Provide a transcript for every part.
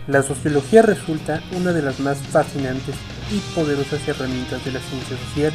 La sociología resulta una de las más fascinantes y poderosas herramientas de la ciencia social.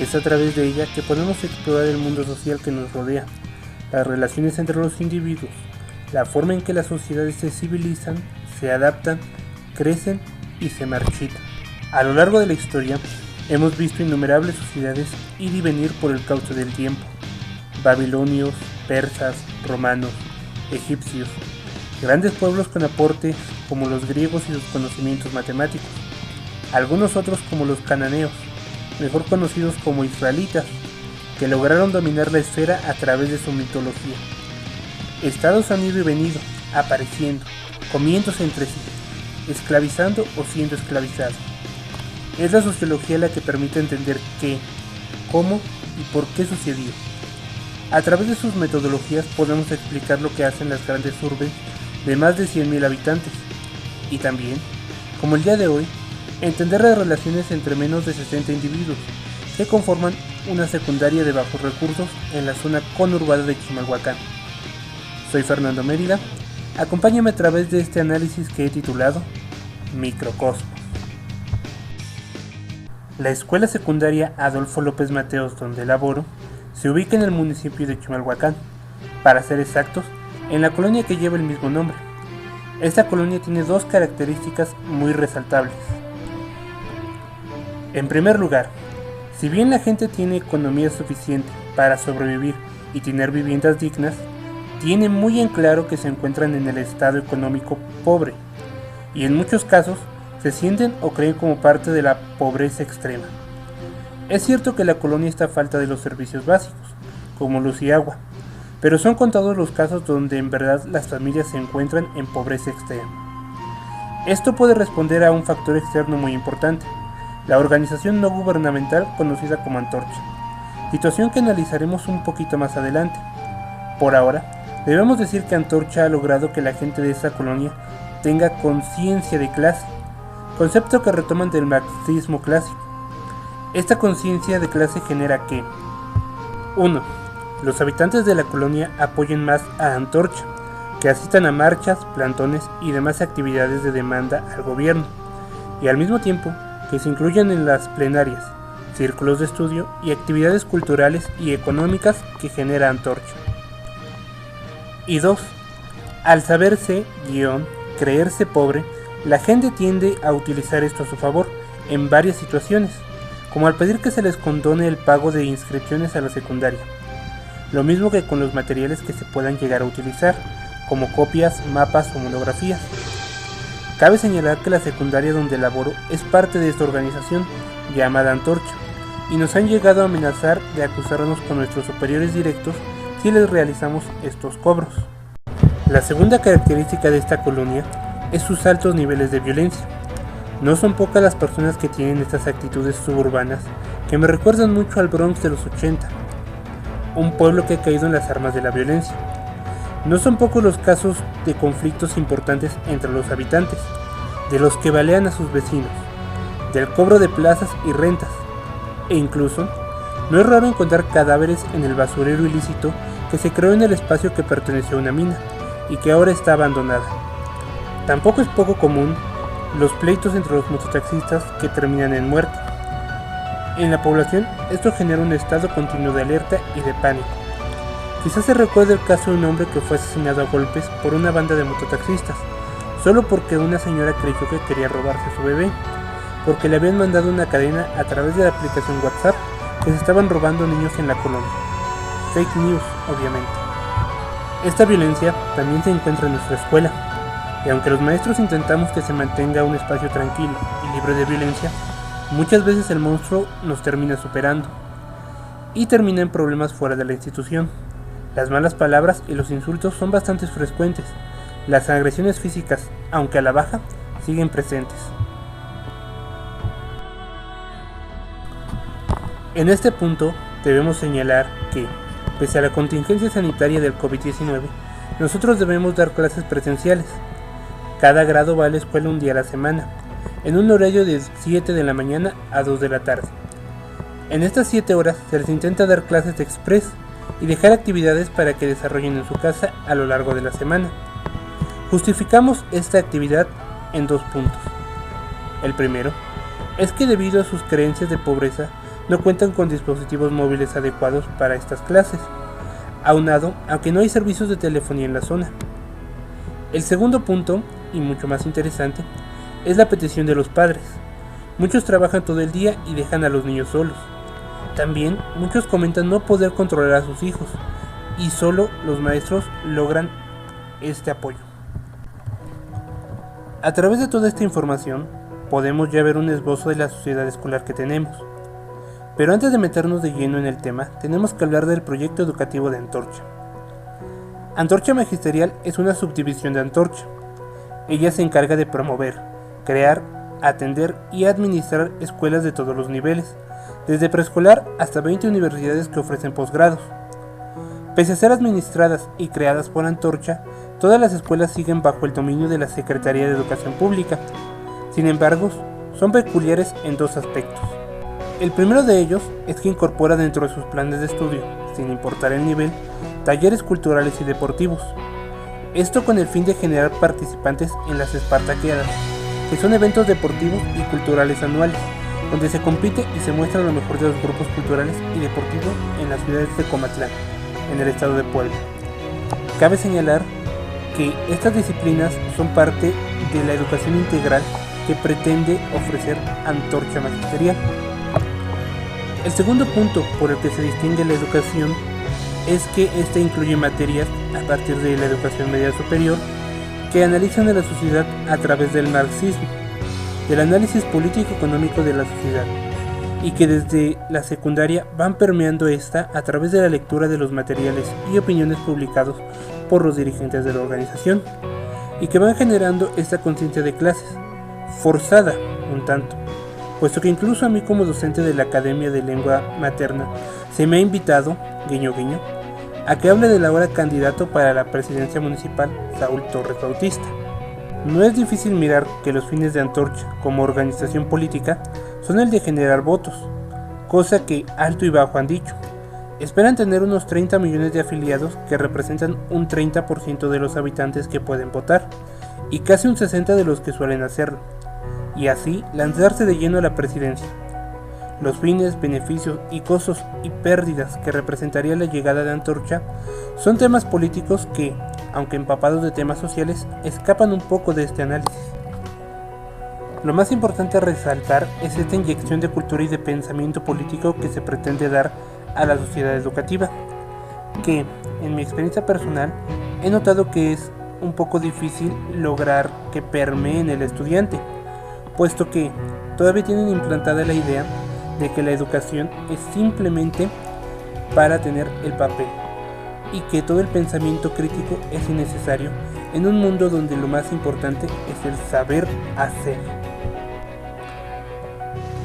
Es a través de ella que podemos explorar el mundo social que nos rodea, las relaciones entre los individuos, la forma en que las sociedades se civilizan, se adaptan, crecen y se marchitan. A lo largo de la historia, hemos visto innumerables sociedades ir y venir por el cauce del tiempo. Babilonios, persas, romanos, egipcios, grandes pueblos con aportes como los griegos y sus conocimientos matemáticos, algunos otros como los cananeos, mejor conocidos como israelitas, que lograron dominar la esfera a través de su mitología. Estados han ido y venido, apareciendo, comiéndose entre sí, esclavizando o siendo esclavizados. Es la sociología la que permite entender qué, cómo y por qué sucedió. A través de sus metodologías podemos explicar lo que hacen las grandes urbes de más de 100.000 habitantes, y también, como el día de hoy, entender las relaciones entre menos de 60 individuos que conforman una secundaria de bajos recursos en la zona conurbada de Chimalhuacán. Soy Fernando Mérida, acompáñame a través de este análisis que he titulado Microcosmos. La escuela secundaria Adolfo López Mateos, donde laboro, se ubica en el municipio de Chimalhuacán, para ser exactos, en la colonia que lleva el mismo nombre. Esta colonia tiene dos características muy resaltables. En primer lugar, si bien la gente tiene economía suficiente para sobrevivir y tener viviendas dignas, tiene muy en claro que se encuentran en el estado económico pobre, y en muchos casos se sienten o creen como parte de la pobreza extrema. Es cierto que la colonia está a falta de los servicios básicos, como luz y agua, pero son contados los casos donde en verdad las familias se encuentran en pobreza extrema. Esto puede responder a un factor externo muy importante, la organización no gubernamental conocida como Antorcha, situación que analizaremos un poquito más adelante. Por ahora, debemos decir que Antorcha ha logrado que la gente de esa colonia tenga conciencia de clase, concepto que retoman del marxismo clásico. Esta conciencia de clase genera que 1. Los habitantes de la colonia apoyen más a Antorcha, que asistan a marchas, plantones y demás actividades de demanda al gobierno, y al mismo tiempo que se incluyan en las plenarias, círculos de estudio y actividades culturales y económicas que genera Antorcha. Y 2. Al saberse, creerse pobre, la gente tiende a utilizar esto a su favor en varias situaciones, como al pedir que se les condone el pago de inscripciones a la secundaria. Lo mismo que con los materiales que se puedan llegar a utilizar, como copias, mapas o monografías. Cabe señalar que la secundaria donde laboro es parte de esta organización, llamada Antorcha, y nos han llegado a amenazar de acusarnos con nuestros superiores directos si les realizamos estos cobros. La segunda característica de esta colonia es sus altos niveles de violencia. No son pocas las personas que tienen estas actitudes suburbanas que me recuerdan mucho al Bronx de los 80, un pueblo que ha caído en las armas de la violencia. No son pocos los casos de conflictos importantes entre los habitantes, de los que balean a sus vecinos, del cobro de plazas y rentas, e incluso no es raro encontrar cadáveres en el basurero ilícito que se creó en el espacio que perteneció a una mina y que ahora está abandonada. Tampoco es poco común los pleitos entre los mototaxistas que terminan en muerte. En la población esto genera un estado continuo de alerta y de pánico. Quizás se recuerde el caso de un hombre que fue asesinado a golpes por una banda de mototaxistas, solo porque una señora creyó que quería robarse a su bebé, porque le habían mandado una cadena a través de la aplicación WhatsApp que se estaban robando niños en la colonia. Fake news, obviamente. Esta violencia también se encuentra en nuestra escuela, y aunque los maestros intentamos que se mantenga un espacio tranquilo y libre de violencia, muchas veces el monstruo nos termina superando y termina en problemas fuera de la institución. Las malas palabras y los insultos son bastante frecuentes. Las agresiones físicas, aunque a la baja, siguen presentes. En este punto debemos señalar que, pese a la contingencia sanitaria del COVID-19, nosotros debemos dar clases presenciales. Cada grado va a la escuela un día a la semana, en un horario de 7 de la mañana a 2 de la tarde. En estas 7 horas se les intenta dar clases de express y dejar actividades para que desarrollen en su casa a lo largo de la semana. Justificamos esta actividad en 2 puntos. El primero es que debido a sus creencias de pobreza no cuentan con dispositivos móviles adecuados para estas clases, aunado a que no hay servicios de telefonía en la zona. El segundo punto, y mucho más interesante, es la petición de los padres. Muchos trabajan todo el día y dejan a los niños solos. También muchos comentan no poder controlar a sus hijos, y solo los maestros logran este apoyo. A través de toda esta información, podemos ya ver un esbozo de la sociedad escolar que tenemos. Pero antes de meternos de lleno en el tema, tenemos que hablar del proyecto educativo de Antorcha. Antorcha Magisterial es una subdivisión de Antorcha. Ella se encarga de promover, crear, atender y administrar escuelas de todos los niveles, desde preescolar hasta 20 universidades que ofrecen posgrados. Pese a ser administradas y creadas por Antorcha, todas las escuelas siguen bajo el dominio de la Secretaría de Educación Pública. Sin embargo, son peculiares en 2 aspectos. El primero de ellos es que incorpora dentro de sus planes de estudio, sin importar el nivel, talleres culturales y deportivos. Esto con el fin de generar participantes en las Espartaqueadas, que son eventos deportivos y culturales anuales, donde se compite y se muestra lo mejor de los grupos culturales y deportivos en las ciudades de Comatlán, en el estado de Puebla. Cabe señalar que estas disciplinas son parte de la educación integral que pretende ofrecer Antorcha Magisterial. El segundo punto por el que se distingue la educación es que ésta incluye materias a partir de la educación media superior que analizan a la sociedad a través del marxismo, del análisis político-económico de la sociedad, y que desde la secundaria van permeando esta a través de la lectura de los materiales y opiniones publicados por los dirigentes de la organización, y que van generando esta conciencia de clases, forzada un tanto, puesto que incluso a mí como docente de la Academia de Lengua Materna se me ha invitado, guiño guiño, a que hable del ahora candidato para la presidencia municipal, Saúl Torres Bautista. No es difícil mirar que los fines de Antorcha como organización política son el de generar votos, cosa que alto y bajo han dicho. Esperan tener unos 30 millones de afiliados que representan un 30% de los habitantes que pueden votar y casi un 60% de los que suelen hacerlo, y así lanzarse de lleno a la presidencia. Los fines, beneficios y costos y pérdidas que representaría la llegada de Antorcha son temas políticos que, aunque empapados de temas sociales, escapan un poco de este análisis. Lo más importante a resaltar es esta inyección de cultura y de pensamiento político que se pretende dar a la sociedad educativa, que, en mi experiencia personal, he notado que es un poco difícil lograr que permee en el estudiante, puesto que todavía tienen implantada la idea de que la educación es simplemente para tener el papel y que todo el pensamiento crítico es innecesario en un mundo donde lo más importante es el saber hacer.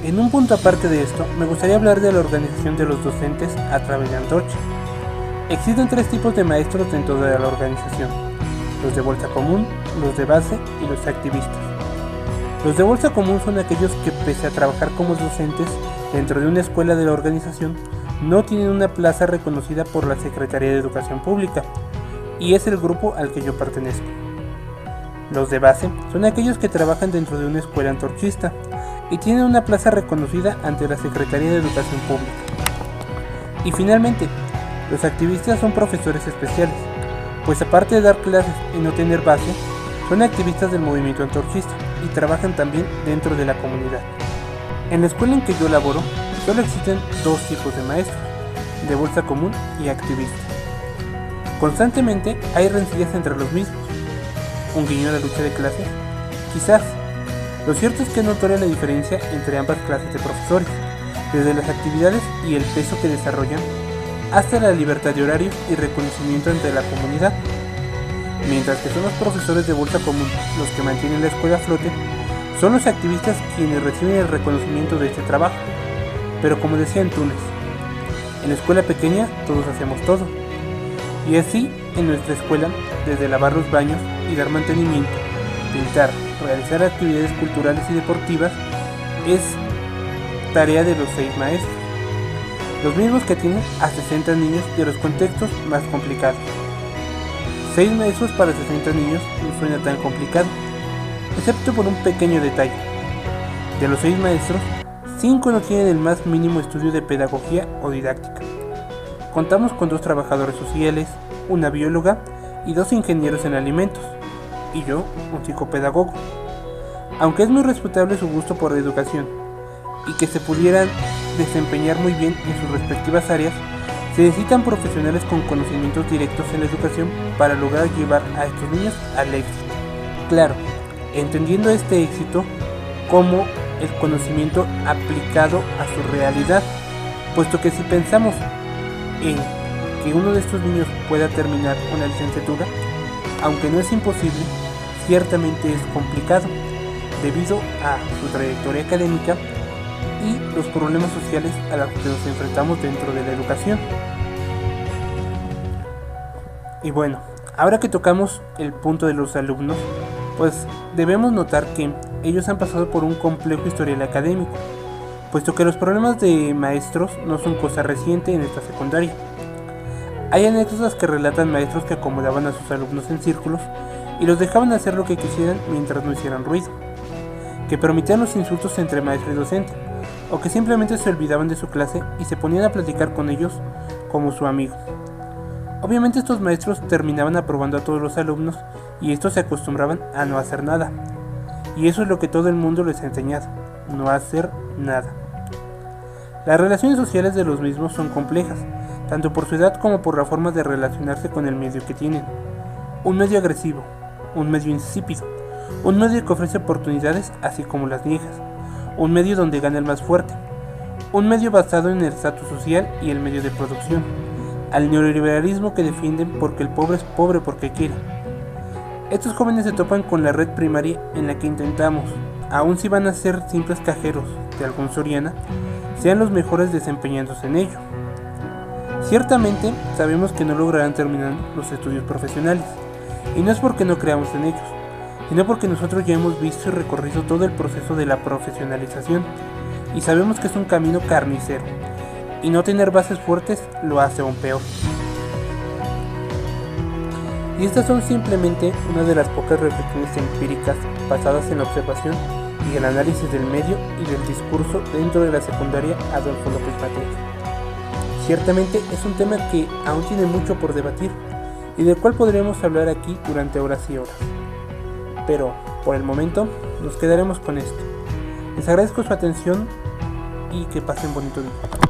En un punto aparte de esto, me gustaría hablar de la organización de los docentes a través de Antorcha. Existen 3 tipos de maestros dentro de la organización: los de bolsa común, los de base y los activistas. Los de bolsa común son aquellos que, pese a trabajar como docentes dentro de una escuela de la organización, no tienen una plaza reconocida por la Secretaría de Educación Pública, y es el grupo al que yo pertenezco. Los de base son aquellos que trabajan dentro de una escuela antorchista y tienen una plaza reconocida ante la Secretaría de Educación Pública. Y finalmente, los activistas son profesores especiales, pues aparte de dar clases y no tener base, son activistas del movimiento antorchista y trabajan también dentro de la comunidad. En la escuela en que yo laboro, solo existen 2 tipos de maestros, de bolsa común y activista. Constantemente hay rencillas entre los mismos. ¿Un guiño a la lucha de clases? Quizás. Lo cierto es que es notoria la diferencia entre ambas clases de profesores, desde las actividades y el peso que desarrollan, hasta la libertad de horario y reconocimiento entre la comunidad. Mientras que son los profesores de bolsa común los que mantienen la escuela a flote, son los activistas quienes reciben el reconocimiento de este trabajo. Pero como decía Antunes, en la escuela pequeña todos hacemos todo. Y así, en nuestra escuela, desde lavar los baños y dar mantenimiento, pintar, realizar actividades culturales y deportivas, es tarea de los 6 maestros, los mismos que tienen a 60 niños de los contextos más complicados. 6 maestros para 60 niños no suena tan complicado, excepto por un pequeño detalle. De los 6 maestros, 5 no tienen el más mínimo estudio de pedagogía o didáctica. Contamos con 2 trabajadores sociales, una bióloga y 2 ingenieros en alimentos, y yo, un psicopedagogo. Aunque es muy respetable su gusto por la educación y que se pudieran desempeñar muy bien en sus respectivas áreas, se necesitan profesionales con conocimientos directos en la educación para lograr llevar a estos niños al éxito. Claro, entendiendo este éxito como el conocimiento aplicado a su realidad, puesto que si pensamos en que uno de estos niños pueda terminar una licenciatura, aunque no es imposible, ciertamente es complicado, debido a su trayectoria académica y los problemas sociales a los que nos enfrentamos dentro de la educación. Y bueno, ahora que tocamos el punto de los alumnos, pues debemos notar que ellos han pasado por un complejo historial académico, puesto que los problemas de maestros no son cosa reciente en esta secundaria. Hay anécdotas que relatan maestros que acomodaban a sus alumnos en círculos y los dejaban hacer lo que quisieran mientras no hicieran ruido, que permitían los insultos entre maestro y docente, o que simplemente se olvidaban de su clase y se ponían a platicar con ellos como su amigo. Obviamente estos maestros terminaban aprobando a todos los alumnos y estos se acostumbraban a no hacer nada. Y eso es lo que todo el mundo les ha enseñado, no hacer nada. Las relaciones sociales de los mismos son complejas, tanto por su edad como por la forma de relacionarse con el medio que tienen. Un medio agresivo, un medio insípido, un medio que ofrece oportunidades así como las niegas, un medio donde gana el más fuerte, un medio basado en el estatus social y el medio de producción, al neoliberalismo que defienden porque el pobre es pobre porque quiere. Estos jóvenes se topan con la red primaria en la que intentamos, aun si van a ser simples cajeros de algún Soriana, sean los mejores desempeñándose en ello. Ciertamente sabemos que no lograrán terminar los estudios profesionales, y no es porque no creamos en ellos, sino porque nosotros ya hemos visto y recorrido todo el proceso de la profesionalización, y sabemos que es un camino carnicero, y no tener bases fuertes lo hace aún peor. Y estas son simplemente una de las pocas reflexiones empíricas basadas en la observación y el análisis del medio y del discurso dentro de la secundaria Adolfo López Mateos. Ciertamente es un tema que aún tiene mucho por debatir y del cual podremos hablar aquí durante horas y horas. Pero, por el momento, nos quedaremos con esto. Les agradezco su atención y que pasen bonito día.